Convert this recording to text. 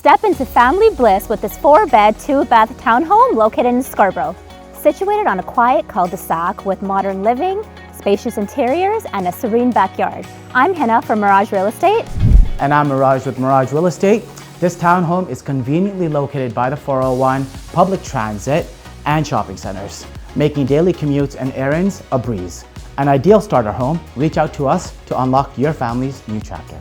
Step into family bliss with this 4-bed, 2-bath townhome located in Scarborough. Situated on a quiet cul-de-sac with modern living, spacious interiors, and a serene backyard. I'm Hannah from Mirage Real Estate. And I'm Mirage with Mirage Real Estate. This townhome is conveniently located by the 401, public transit, and shopping centers, making daily commutes and errands a breeze. An ideal starter home. Reach out to us to unlock your family's new chapter.